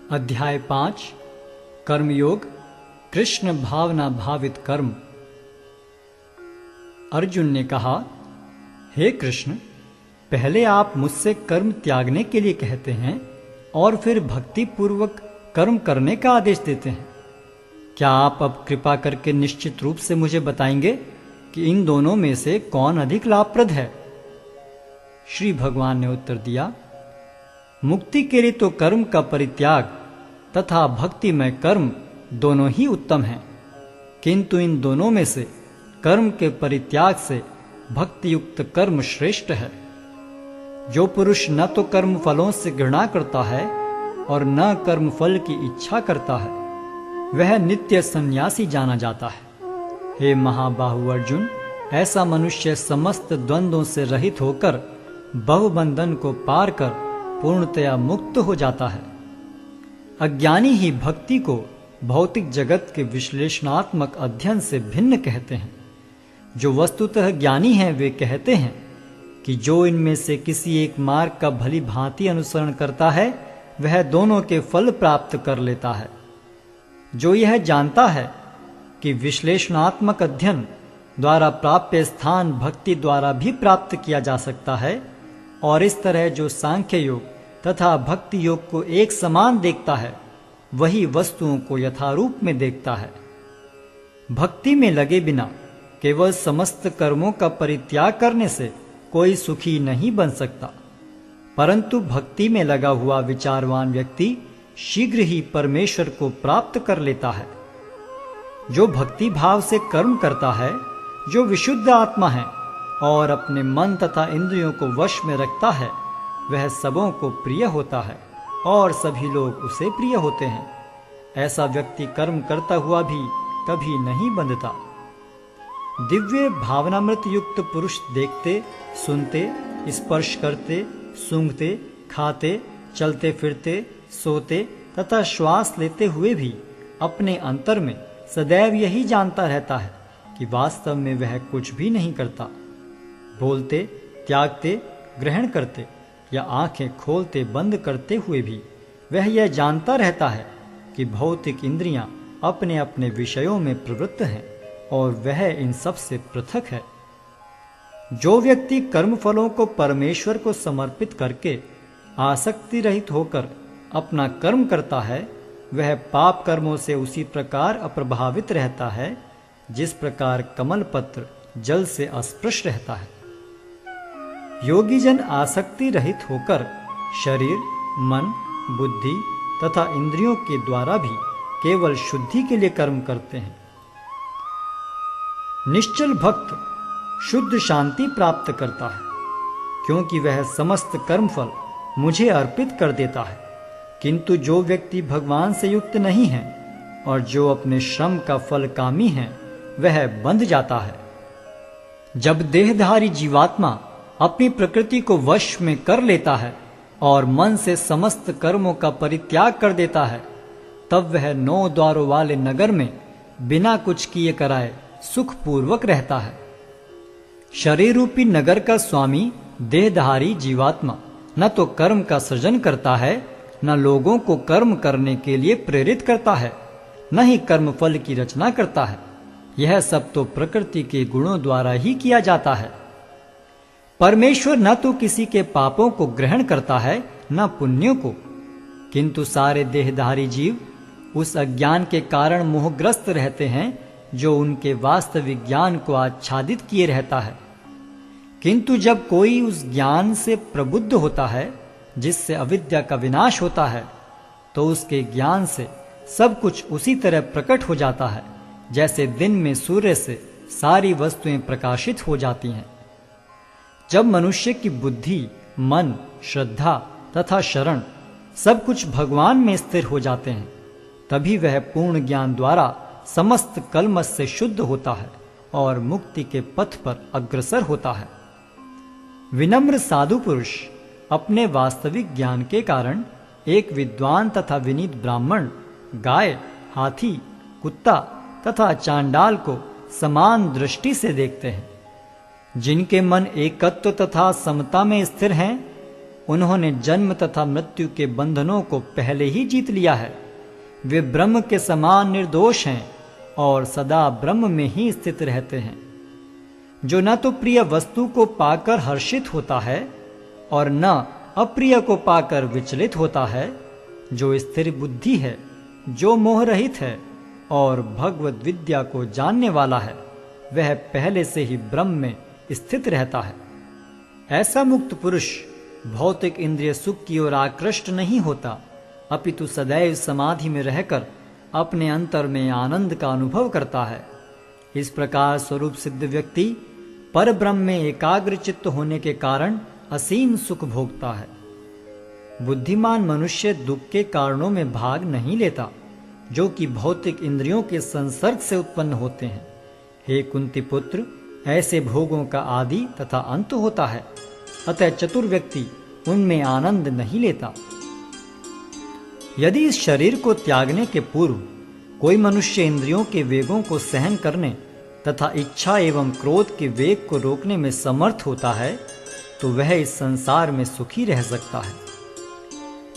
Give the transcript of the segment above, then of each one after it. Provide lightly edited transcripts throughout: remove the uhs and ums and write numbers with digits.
अध्याय 5 कर्मयोग कृष्ण भावना भावित कर्म। अर्जुन ने कहा, हे कृष्ण, पहले आप मुझसे कर्म त्यागने के लिए कहते हैं और फिर भक्ति पूर्वक कर्म करने का आदेश देते हैं। क्या आप अब कृपा करके निश्चित रूप से मुझे बताएंगे कि इन दोनों में से कौन अधिक लाभप्रद है? श्री भगवान ने उत्तर दिया, मुक्ति के लिए तो कर्म का परित्याग तथा भक्ति में कर्म दोनों ही उत्तम हैं, किंतु इन दोनों में से कर्म के परित्याग से भक्ति युक्त कर्म श्रेष्ठ है। जो पुरुष न तो कर्म फलों से घृणा करता है और न कर्म फल की इच्छा करता है, वह नित्य सन्यासी जाना जाता है। हे महाबाहु अर्जुन, ऐसा मनुष्य समस्त द्वंद्वों से रहित होकर बहुबंधन को पार कर पूर्णतया मुक्त हो जाता है। अज्ञानी ही भक्ति को भौतिक जगत के विश्लेषणात्मक अध्ययन से भिन्न कहते हैं। जो वस्तुतः ज्ञानी हैं वे कहते हैं कि जो इनमें से किसी एक मार्ग का भली भांति अनुसरण करता है वह दोनों के फल प्राप्त कर लेता है। जो यह जानता है कि विश्लेषणात्मक अध्ययन द्वारा प्राप्य स्थान भक्ति द्वारा भी प्राप्त किया जा सकता है, और इस तरह जो सांख्य योग तथा भक्ति योग को एक समान देखता है वही वस्तुओं को यथारूप में देखता है। भक्ति में लगे बिना केवल समस्त कर्मों का परित्याग करने से कोई सुखी नहीं बन सकता, परंतु भक्ति में लगा हुआ विचारवान व्यक्ति शीघ्र ही परमेश्वर को प्राप्त कर लेता है। जो भक्ति भाव से कर्म करता है, जो विशुद्ध आत्मा है और अपने मन तथा इंद्रियों को वश में रखता है, वह सबों को प्रिय होता है और सभी लोग उसे प्रिय होते हैं। ऐसा व्यक्ति कर्म करता हुआ भी कभी नहीं बंधता। दिव्य भावनामृत युक्त पुरुष देखते, सुनते, स्पर्श करते, सूंघते, खाते, चलते फिरते, सोते तथा श्वास लेते हुए भी अपने अंतर में सदैव यही जानता रहता है कि वास्तव में वह कुछ भी नहीं करता। बोलते, त्यागते, ग्रहण करते या आंखें खोलते बंद करते हुए भी वह यह जानता रहता है कि भौतिक इंद्रियां अपने अपने विषयों में प्रवृत्त हैं और वह इन सब से पृथक है। जो व्यक्ति कर्म फलों को परमेश्वर को समर्पित करके आसक्ति रहित होकर अपना कर्म करता है, वह पाप कर्मों से उसी प्रकार अप्रभावित रहता है जिस प्रकार कमल पत्र जल से अस्पृश रहता है। योगी जन आसक्ति रहित होकर शरीर, मन, बुद्धि तथा इंद्रियों के द्वारा भी केवल शुद्धि के लिए कर्म करते हैं। निश्चल भक्त शुद्ध शांति प्राप्त करता है, क्योंकि वह समस्त कर्मफल मुझे अर्पित कर देता है। किंतु जो व्यक्ति भगवान से युक्त नहीं है और जो अपने श्रम का फल कामी है, वह बंध जाता है। जब देहधारी जीवात्मा अपनी प्रकृति को वश में कर लेता है और मन से समस्त कर्मों का परित्याग कर देता है, तब वह 9 द्वारों वाले नगर में बिना कुछ किए कराए सुखपूर्वक रहता है। शरीर रूपी नगर का स्वामी देहधारी जीवात्मा न तो कर्म का सृजन करता है, न लोगों को कर्म करने के लिए प्रेरित करता है, न ही कर्म फल की रचना करता है। यह सब तो प्रकृति के गुणों द्वारा ही किया जाता है। परमेश्वर न तो किसी के पापों को ग्रहण करता है न पुण्यों को, किंतु सारे देहधारी जीव उस अज्ञान के कारण मोहग्रस्त रहते हैं जो उनके वास्तविक ज्ञान को आच्छादित किए रहता है। किंतु जब कोई उस ज्ञान से प्रबुद्ध होता है जिससे अविद्या का विनाश होता है, तो उसके ज्ञान से सब कुछ उसी तरह प्रकट हो जाता है जैसे दिन में सूर्य से सारी वस्तुएं प्रकाशित हो जाती हैं। जब मनुष्य की बुद्धि, मन, श्रद्धा तथा शरण सब कुछ भगवान में स्थिर हो जाते हैं, तभी वह पूर्ण ज्ञान द्वारा समस्त कलमश से शुद्ध होता है और मुक्ति के पथ पर अग्रसर होता है। विनम्र साधु पुरुष अपने वास्तविक ज्ञान के कारण एक विद्वान तथा विनीत ब्राह्मण, गाय, हाथी, कुत्ता तथा चांडाल को समान दृष्टि से देखते हैं। जिनके मन एकत्व तथा समता में स्थिर हैं, उन्होंने जन्म तथा मृत्यु के बंधनों को पहले ही जीत लिया है। वे ब्रह्म के समान निर्दोष हैं और सदा ब्रह्म में ही स्थित रहते हैं। जो न तो प्रिय वस्तु को पाकर हर्षित होता है और न अप्रिय को पाकर विचलित होता है, जो स्थिर बुद्धि है, जो मोह रहित है और भगवत विद्या को जानने वाला है, वह पहले से ही ब्रह्म में स्थित रहता है। ऐसा मुक्त पुरुष भौतिक इंद्रिय सुख की ओर आकृष्ट नहीं होता, अपितु सदैव समाधि में रहकर अपने अंतर में आनंद का अनुभव करता है। इस प्रकार स्वरूप सिद्ध व्यक्ति पर ब्रह्म में एकाग्र चित्त होने के कारण असीम सुख भोगता है। बुद्धिमान मनुष्य दुख के कारणों में भाग नहीं लेता, जो कि भौतिक इंद्रियों के संसर्ग से उत्पन्न होते हैं। हे कुंती पुत्र, ऐसे भोगों का आदि तथा अंत होता है, अतः चतुर व्यक्ति उनमें आनंद नहीं लेता। यदि इस शरीर को त्यागने के पूर्व कोई मनुष्य इंद्रियों के वेगों को सहन करने तथा इच्छा एवं क्रोध के वेग को रोकने में समर्थ होता है, तो वह इस संसार में सुखी रह सकता है।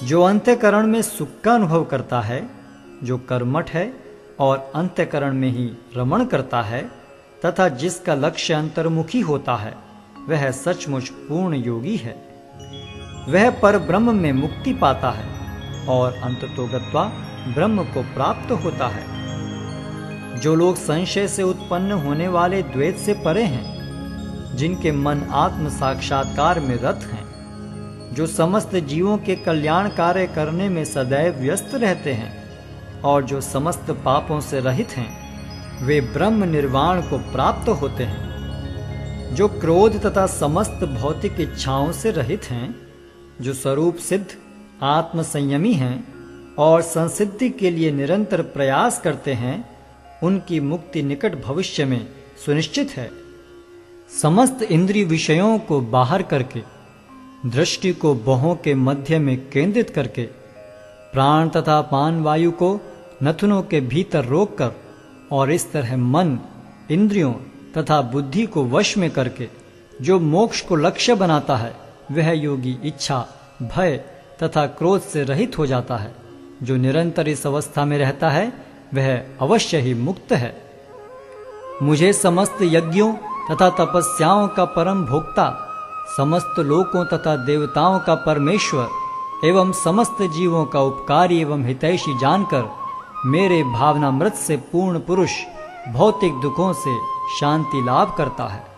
जो अंतःकरण में सुख का अनुभव करता है, जो कर्मठ है और अंतःकरण में ही रमण करता है तथा जिसका लक्ष्य अंतर्मुखी होता है, वह सचमुच पूर्ण योगी है। वह पर ब्रह्म में मुक्ति पाता है और अंततोगत्वा ब्रह्म को प्राप्त होता है। जो लोग संशय से उत्पन्न होने वाले द्वैत से परे हैं, जिनके मन आत्म साक्षात्कार में रत हैं, जो समस्त जीवों के कल्याण कार्य करने में सदैव व्यस्त रहते हैं और जो समस्त पापों से रहित हैं, वे ब्रह्म निर्वाण को प्राप्त होते हैं। जो क्रोध तथा समस्त भौतिक इच्छाओं से रहित हैं, जो स्वरूप सिद्ध आत्म संयमी हैं और संसिद्धि के लिए निरंतर प्रयास करते हैं, उनकी मुक्ति निकट भविष्य में सुनिश्चित है। समस्त इंद्रिय विषयों को बाहर करके, दृष्टि को भौहों के मध्य में केंद्रित करके, प्राण तथा पान वायु को नथुनों के भीतर रोककर और इस तरह मन, इंद्रियों तथा बुद्धि को वश में करके जो मोक्ष को लक्ष्य बनाता है, वह योगी इच्छा, भय तथा क्रोध से रहित हो जाता है। जो निरंतर इस अवस्था में रहता है, वह अवश्य ही मुक्त है। मुझे समस्त यज्ञों तथा तपस्याओं का परम भोक्ता, समस्त लोकों तथा देवताओं का परमेश्वर एवं समस्त जीवों का उपकारी एवं हितैषी जानकर मेरे भावनामृत से पूर्ण पुरुष भौतिक दुखों से शांति लाभ करता है।